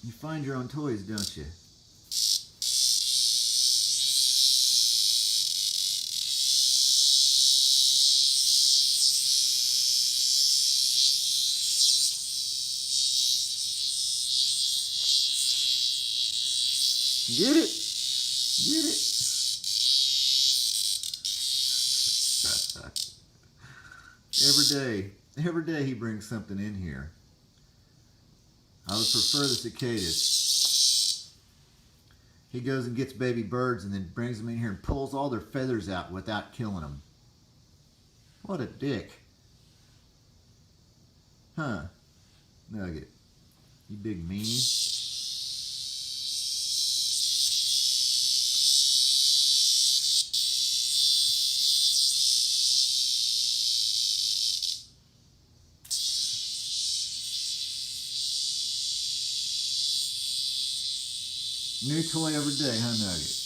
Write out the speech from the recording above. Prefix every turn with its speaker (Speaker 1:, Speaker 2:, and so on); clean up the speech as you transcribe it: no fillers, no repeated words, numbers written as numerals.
Speaker 1: You find your own toys, don't you? Get it? Get it? Every day he brings something in here. I would prefer the cicadas. He goes and gets baby birds and then brings them in here and pulls all their feathers out without killing them. What a dick. Huh. Nugget. You big meanie. New toy every day, huh, Nugget?